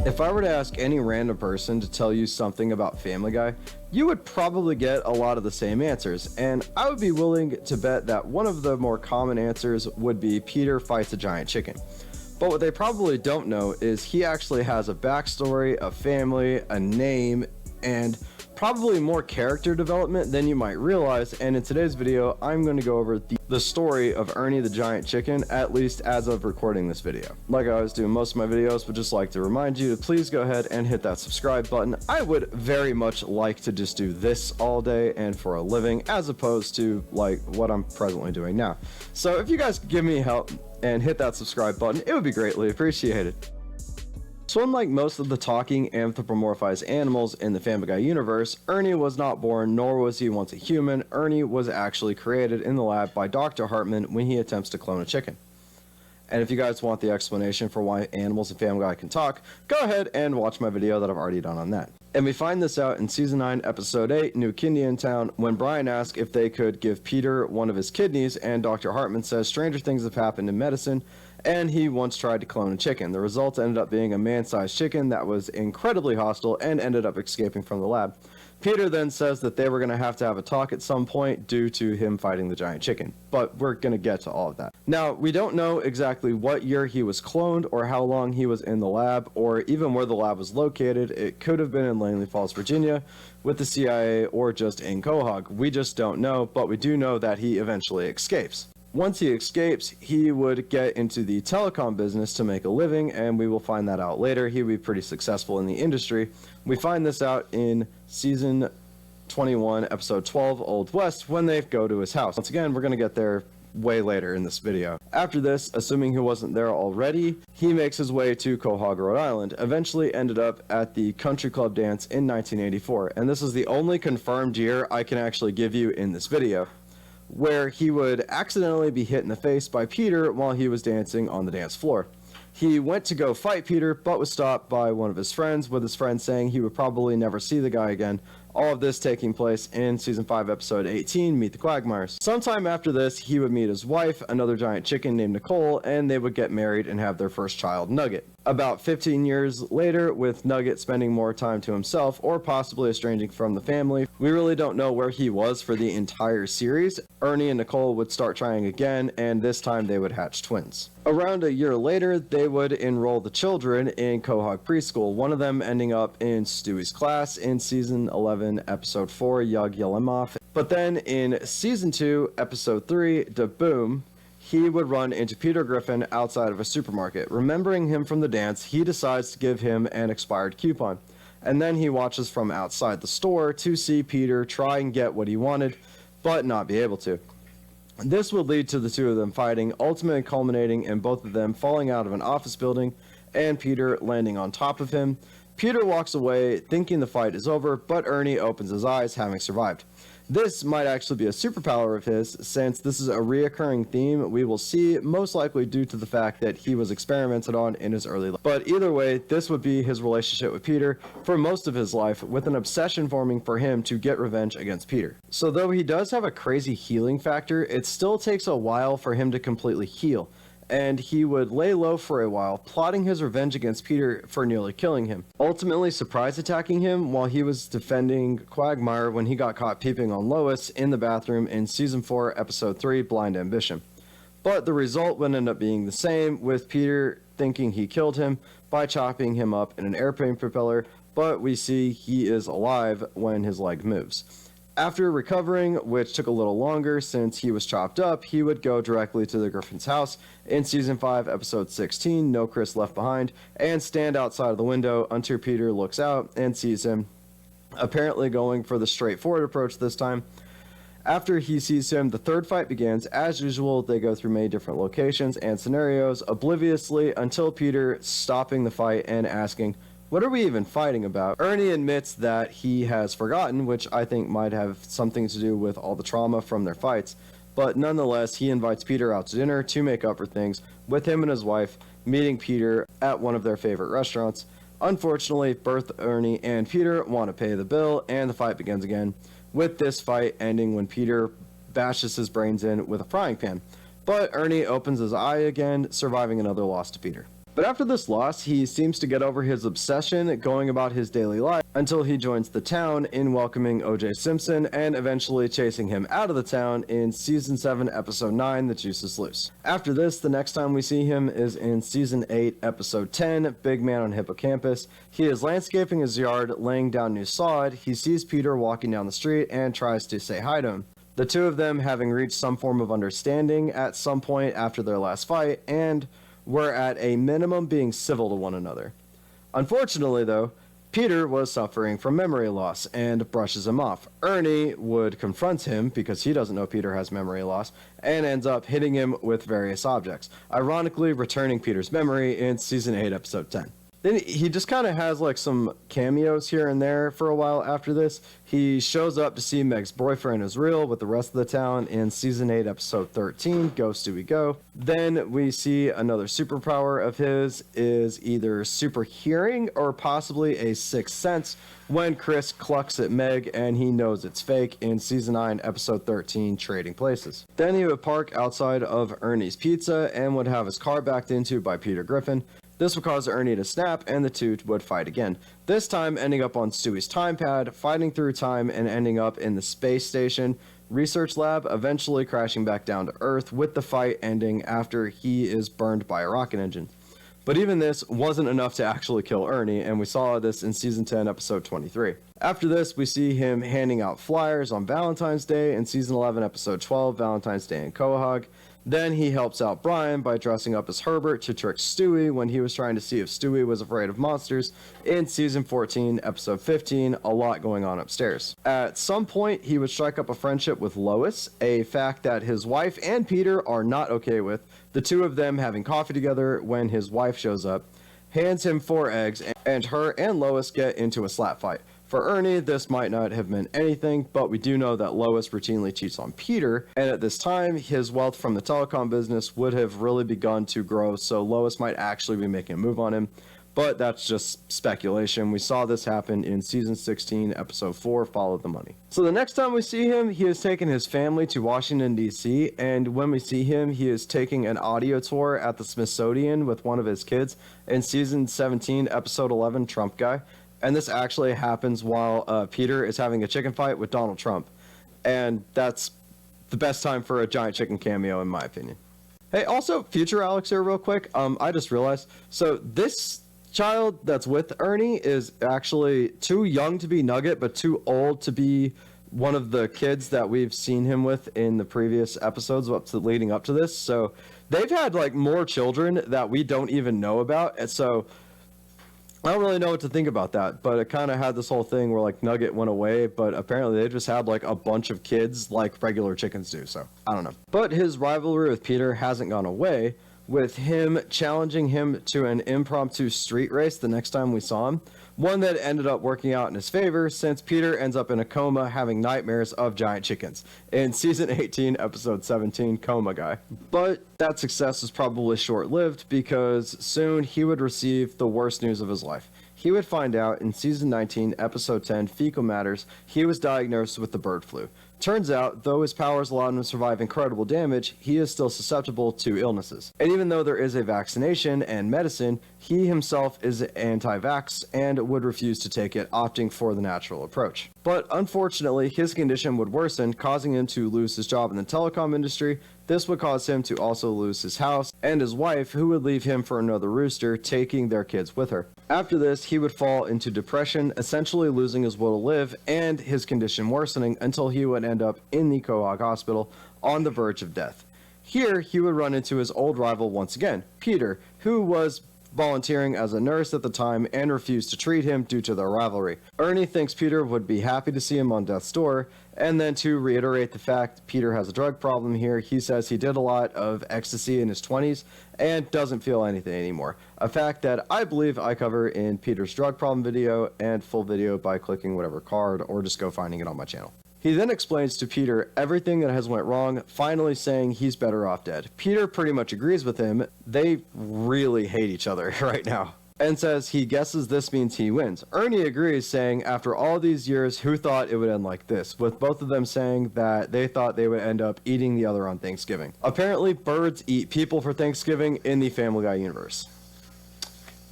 If I were to ask any random person to tell you something about Family Guy, you would probably get a lot of the same answers, and I would be willing to bet that one of the more common answers would be Peter fights a giant chicken. But what they probably don't know is he actually has a backstory, a family, a name, and probably more character development than you might realize. And in today's video, I'm going to go over the story of Ernie the Giant Chicken, at least as of recording this video. Like I always do in most of my videos, but just like to remind you to please go ahead and hit that subscribe button. I would very much like to just do this all day and for a living, as opposed to like what I'm presently doing now. So if you guys could give me help and hit that subscribe button, it would be greatly appreciated. So unlike most of the talking anthropomorphized animals in the Family Guy universe, Ernie was not born, nor was he once a human. Ernie was actually created in the lab by Dr. Hartman when he attempts to clone a chicken. And if you guys want the explanation for why animals in Family Guy can talk, go ahead and watch my video that I've already done on that. And we find this out in Season 9, Episode 8, New Kidney in Town, when Brian asks if they could give Peter one of his kidneys, and Dr. Hartman says stranger things have happened in medicine, and he once tried to clone a chicken. The result ended up being a man-sized chicken that was incredibly hostile and ended up escaping from the lab. Peter then says that they were going to have a talk at some point due to him fighting the giant chicken, but we're going to get to all of that. Now, we don't know exactly what year he was cloned or how long he was in the lab or even where the lab was located. It could have been in Langley Falls, Virginia with the CIA or just in Quahog. We just don't know, but we do know that he eventually escapes. Once he escapes, he would get into the telecom business to make a living, and we will find that out later. He would be pretty successful in the industry. We find this out in Season 21, Episode 12, Old West, when they go to his house. Once again, we're going to get there way later in this video. After this, assuming he wasn't there already, he makes his way to Quahog, Rhode Island, eventually ended up at the Country Club dance in 1984, and this is the only confirmed year I can actually give you in this video, where he would accidentally be hit in the face by Peter while he was dancing on the dance floor. He went to go fight Peter, but was stopped by one of his friends, with his friend saying he would probably never see the guy again. All of this taking place in Season 5, Episode 18, Meet the Quagmires. Sometime after this, he would meet his wife, another giant chicken named Nicole, and they would get married and have their first child, Nugget. About 15 years later, with Nugget spending more time to himself or possibly estranging from the family, we really don't know where he was for the entire series. Ernie and Nicole would start trying again, and this time they would hatch twins. Around a year later, they would enroll the children in Quahog Preschool, one of them ending up in Stewie's class in Season 11, Episode 4, Yug Yelimov. But then in Season 2, Episode 3, Da Boom, he would run into Peter Griffin outside of a supermarket. Remembering him from the dance, he decides to give him an expired coupon. And then he watches from outside the store to see Peter try and get what he wanted, but not be able to. This would lead to the two of them fighting, ultimately culminating in both of them falling out of an office building and Peter landing on top of him. Peter walks away thinking the fight is over, but Ernie opens his eyes, having survived. This might actually be a superpower of his, since this is a reoccurring theme we will see, most likely due to the fact that he was experimented on in his early life. But either way, this would be his relationship with Peter for most of his life, with an obsession forming for him to get revenge against Peter. So though he does have a crazy healing factor, it still takes a while for him to completely heal, and he would lay low for a while, plotting his revenge against Peter for nearly killing him, ultimately surprise attacking him while he was defending Quagmire when he got caught peeping on Lois in the bathroom in Season 4, Episode 3, Blind Ambition. But the result would end up being the same, with Peter thinking he killed him by chopping him up in an airplane propeller, but we see he is alive when his leg moves. After recovering, which took a little longer since he was chopped up, he would go directly to the Griffin's house in Season 5, Episode 16, No Chris Left Behind, and stand outside of the window until Peter looks out and sees him, apparently going for the straightforward approach this time. After he sees him, the third fight begins. As usual, they go through many different locations and scenarios, obliviously, until Peter stopping the fight and asking, "What are we even fighting about?" Ernie admits that he has forgotten, which I think might have something to do with all the trauma from their fights, but nonetheless, he invites Peter out to dinner to make up for things, with him and his wife meeting Peter at one of their favorite restaurants. Unfortunately, both Ernie and Peter want to pay the bill, and the fight begins again, with this fight ending when Peter bashes his brains in with a frying pan. But Ernie opens his eye again, surviving another loss to Peter. But after this loss, he seems to get over his obsession going about his daily life until he joins the town in welcoming O.J. Simpson and eventually chasing him out of the town in Season 7, Episode 9, The Juice is Loose. After this, the next time we see him is in Season 8, Episode 10, Big Man on Hippocampus. He is landscaping his yard, laying down new sod. He sees Peter walking down the street and tries to say hi to him. The two of them having reached some form of understanding at some point after their last fight, and were at a minimum being civil to one another. Unfortunately, though, Peter was suffering from memory loss and brushes him off. Earny would confront him because he doesn't know Peter has memory loss and ends up hitting him with various objects, ironically returning Peter's memory in Season 8, Episode 10. Then he just kind of has like some cameos here and there for a while after this. He shows up to see Meg's boyfriend is real with the rest of the town in Season 8, Episode 13, Go Stewie Go. Then we see another superpower of his is either super hearing or possibly a sixth sense when Chris clucks at Meg and he knows it's fake in Season 9, Episode 13, Trading Places. Then he would park outside of Ernie's Pizza and would have his car backed into by Peter Griffin. This would cause Earny to snap, and the two would fight again. This time ending up on Stewie's time pad, fighting through time and ending up in the space station research lab, eventually crashing back down to Earth with the fight ending after he is burned by a rocket engine. But even this wasn't enough to actually kill Earny, and we saw this in Season 10, Episode 23. After this, we see him handing out flyers on Valentine's Day in Season 11, Episode 12, Valentine's Day in Quahog. Then he helps out Brian by dressing up as Herbert to trick Stewie when he was trying to see if Stewie was afraid of monsters in Season 14, Episode 15, A Lot Going On Upstairs. At some point, he would strike up a friendship with Lois, a fact that his wife and Peter are not okay with, the two of them having coffee together when his wife shows up, hands him 4 eggs, and her and Lois get into a slap fight. For Earny, this might not have meant anything, but we do know that Lois routinely cheats on Peter, and at this time, his wealth from the telecom business would have really begun to grow, so Lois might actually be making a move on him, but that's just speculation. We saw this happen in Season 16, Episode 4, Follow the Money. So the next time we see him, he has taken his family to Washington, D.C., and when we see him, he is taking an audio tour at the Smithsonian with one of his kids in Season 17, Episode 11, Trump Guy. And this actually happens while Peter is having a chicken fight with Donald Trump. And that's the best time for a giant chicken cameo, in my opinion. Hey, also, future Alex here real quick. I just realized. So this child that's with Earny is actually too young to be Nugget, but too old to be one of the kids that we've seen him with in the previous episodes leading up to this. So they've had like more children that we don't even know about. And so I don't really know what to think about that, but it kind of had this whole thing where like Nugget went away, but apparently they just had like a bunch of kids like regular chickens do, so I don't know. But his rivalry with Peter hasn't gone away, with him challenging him to an impromptu street race the next time we saw him, one that ended up working out in his favor since Peter ends up in a coma having nightmares of giant chickens in Season 18, Episode 17, Coma Guy. But that success was probably short-lived because soon he would receive the worst news of his life. He would find out in Season 19, Episode 10, Fecal Matters, he was diagnosed with the bird flu. Turns out, though his powers allowed him to survive incredible damage, he is still susceptible to illnesses. And even though there is a vaccination and medicine, he himself is anti-vax and would refuse to take it, opting for the natural approach. But unfortunately, his condition would worsen, causing him to lose his job in the telecom industry. This would cause him to also lose his house and his wife, who would leave him for another rooster, taking their kids with her. After this, he would fall into depression, essentially losing his will to live and his condition worsening until he would end up in the Quahog Hospital on the verge of death. Here, he would run into his old rival once again, Peter, who was volunteering as a nurse at the time and refused to treat him due to their rivalry. Earny thinks Peter would be happy to see him on death's door, and then to reiterate the fact Peter has a drug problem here, he says he did a lot of ecstasy in his 20s and doesn't feel anything anymore. A fact that I believe I cover in Peter's drug problem video and full video by clicking whatever card or just go finding it on my channel. He then explains to Peter everything that has went wrong, finally saying he's better off dead. Peter pretty much agrees with him. They really hate each other right now, and says he guesses this means he wins. Earny agrees, saying after all these years, who thought it would end like this, with both of them saying that they thought they would end up eating the other on Thanksgiving. Apparently, birds eat people for Thanksgiving in the Family Guy universe.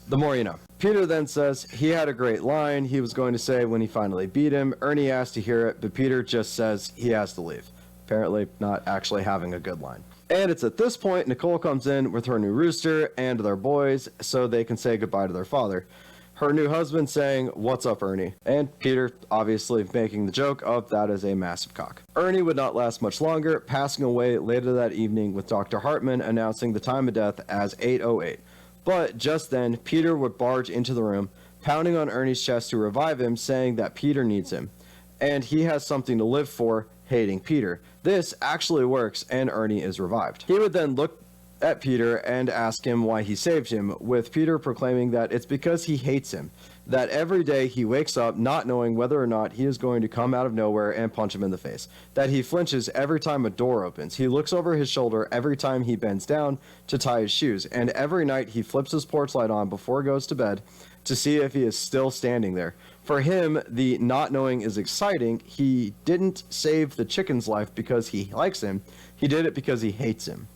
The more you know. Peter then says he had a great line he was going to say when he finally beat him. Earny asked to hear it, but Peter just says he has to leave. Apparently not actually having a good line. And it's at this point Nicole comes in with her new rooster and their boys so they can say goodbye to their father. Her new husband saying, "What's up, Earny?" And Peter obviously making the joke of that is a massive cock. Earny would not last much longer, passing away later that evening with Dr. Hartman announcing the time of death as 8:08. But just then, Peter would barge into the room, pounding on Earny's chest to revive him, saying that Peter needs him. And he has something to live for, hating Peter. This actually works, and Earny is revived. He would then look at Peter and ask him why he saved him, with Peter proclaiming that it's because he hates him, that every day he wakes up not knowing whether or not he is going to come out of nowhere and punch him in the face, that he flinches every time a door opens, he looks over his shoulder every time he bends down to tie his shoes, and every night he flips his porch light on before he goes to bed to see if he is still standing there. For him, the not knowing is exciting. He didn't save the chicken's life because he likes him, he did it because he hates him.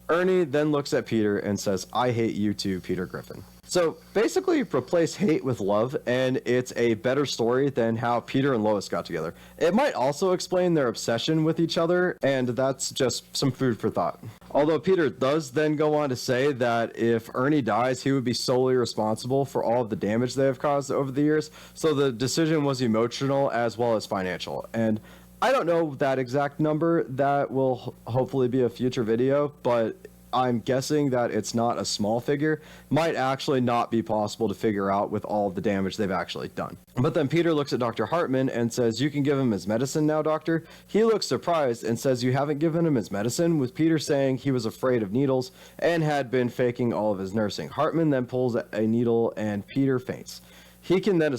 Earny then looks at Peter and says, "I hate you too, Peter Griffin." So basically replace hate with love, and it's a better story than how Peter and Lois got together. It might also explain their obsession with each other, and that's just some food for thought. Although Peter does then go on to say that if Earny dies, he would be solely responsible for all of the damage they have caused over the years, so the decision was emotional as well as financial. And I don't know that exact number. That will hopefully be a future video, but I'm guessing that it's not a small figure. Might actually not be possible to figure out with all of the damage they've actually done. But then Peter looks at Dr. Hartman and says, "You can give him his medicine now, doctor." He looks surprised and says, "You haven't given him his medicine," with Peter saying he was afraid of needles and had been faking all of his nursing. Hartman then pulls a needle and Peter faints. We can then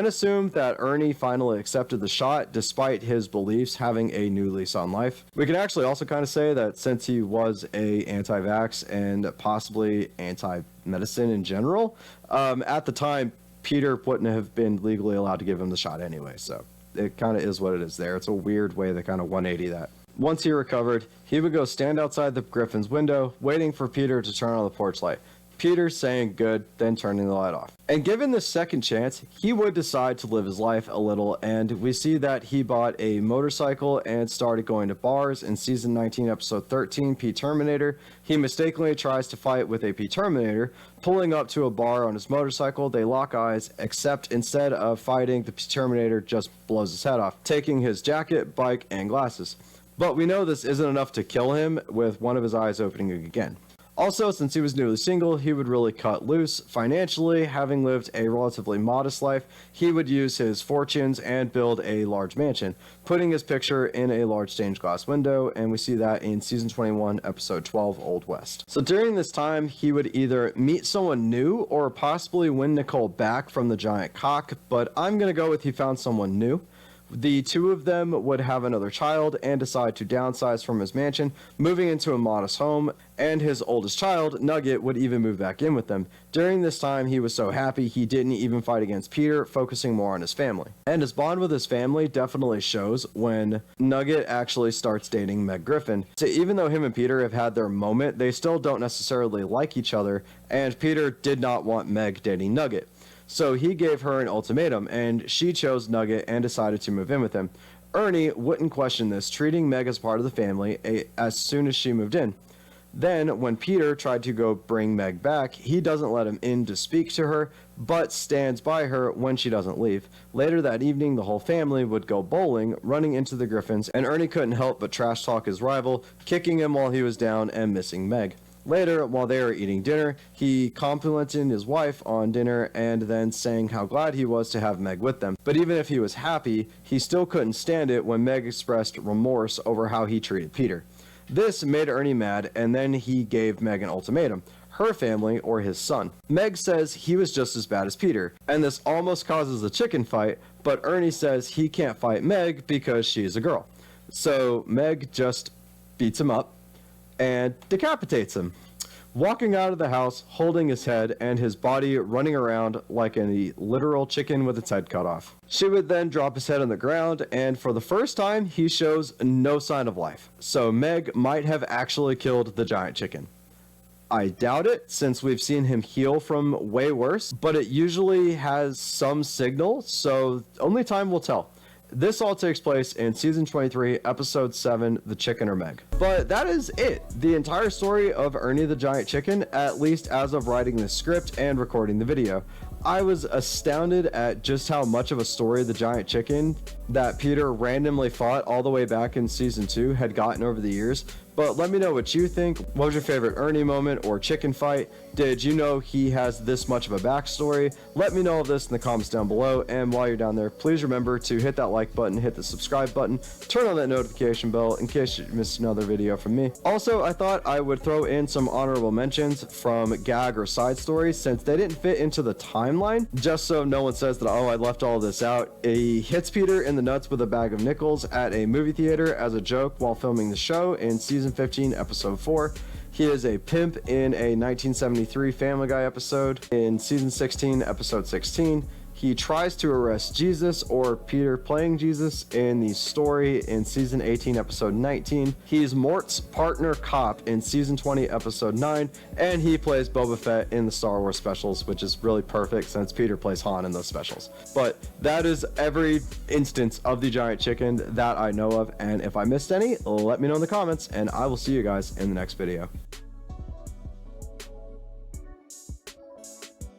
assume that Earny finally accepted the shot despite his beliefs having a new lease on life. We can actually also kind of say that since he was a anti-vax and possibly anti-medicine in general, at the time, Peter wouldn't have been legally allowed to give him the shot anyway. So it kind of is what it is there. It's a weird way they kind of 180 that. Once he recovered, he would go stand outside the Griffin's window, waiting for Peter to turn on the porch light. Peter saying good, then turning the light off. And given the second chance, he would decide to live his life a little, and we see that he bought a motorcycle and started going to bars. In season 19, episode 13, P Terminator, he mistakenly tries to fight with a P Terminator. Pulling up to a bar on his motorcycle, they lock eyes, except instead of fighting, the P Terminator just blows his head off, taking his jacket, bike, and glasses. But we know this isn't enough to kill him, with one of his eyes opening again. Also, since he was newly single, he would really cut loose. Financially, having lived a relatively modest life, he would use his fortunes and build a large mansion, putting his picture in a large stained glass window, and we see that in season 21, episode 12, Old West. So during this time, he would either meet someone new or possibly win Nicole back from the giant cock, but I'm gonna go with he found someone new. The two of them would have another child and decide to downsize from his mansion, moving into a modest home, and his oldest child, Nugget, would even move back in with them. During this time, he was so happy he didn't even fight against Peter, focusing more on his family. And his bond with his family definitely shows when Nugget actually starts dating Meg Griffin. So even though him and Peter have had their moment, they still don't necessarily like each other, and Peter did not want Meg dating Nugget. So he gave her an ultimatum, and she chose Nugget and decided to move in with him. Earny wouldn't question this, treating Meg as part of the family as soon as she moved in. Then, when Peter tried to go bring Meg back, he doesn't let him in to speak to her, but stands by her when she doesn't leave. Later that evening, the whole family would go bowling, running into the Griffins, and Earny couldn't help but trash talk his rival, kicking him while he was down and missing Meg. Later, while they were eating dinner, he complimented his wife on dinner and then saying how glad he was to have Meg with them. But even if he was happy, he still couldn't stand it when Meg expressed remorse over how he treated Peter. This made Earny mad, and then he gave Meg an ultimatum: her family or his son. Meg says he was just as bad as Peter, and this almost causes a chicken fight, but Earny says he can't fight Meg because she's a girl. So Meg just beats him up and decapitates him, walking out of the house holding his head and his body running around like a literal chicken with its head cut off. She would then drop his head on the ground, and for the first time he shows no sign of life. So Meg might have actually killed the giant chicken. I doubt it, since we've seen him heal from way worse, but it usually has some signal, so only time will tell. This all takes place in season 23, episode 7, The Chicken or Meg. But that is it. The entire story of Erny the Giant Chicken, at least as of writing the script and recording the video. I was astounded at just how much of a story the giant chicken that Peter randomly fought all the way back in season 2 had gotten over the years. But let me know what you think. What was your favorite Erny moment or chicken fight? Did you know he has this much of a backstory? Let me know of this in the comments down below. And while you're down there, please remember to hit that like button, hit the subscribe button, turn on that notification bell in case you missed another video from me. Also, I thought I would throw in some honorable mentions from gag or side stories since they didn't fit into the timeline, just so no one says that, oh, I left all this out. He hits Peter in the nuts with a bag of nickels at a movie theater as a joke while filming the show in season 15, episode 4. He is a pimp in a 1973 Family Guy episode in season 16, episode 16. He tries to arrest Jesus, or Peter playing Jesus, in the story in season 18, episode 19. He's Mort's partner cop in season 20, episode 9, and he plays Boba Fett in the Star Wars specials, which is really perfect since Peter plays Han in those specials. But that is every instance of the giant chicken that I know of, and if I missed any, let me know in the comments, and I will see you guys in the next video.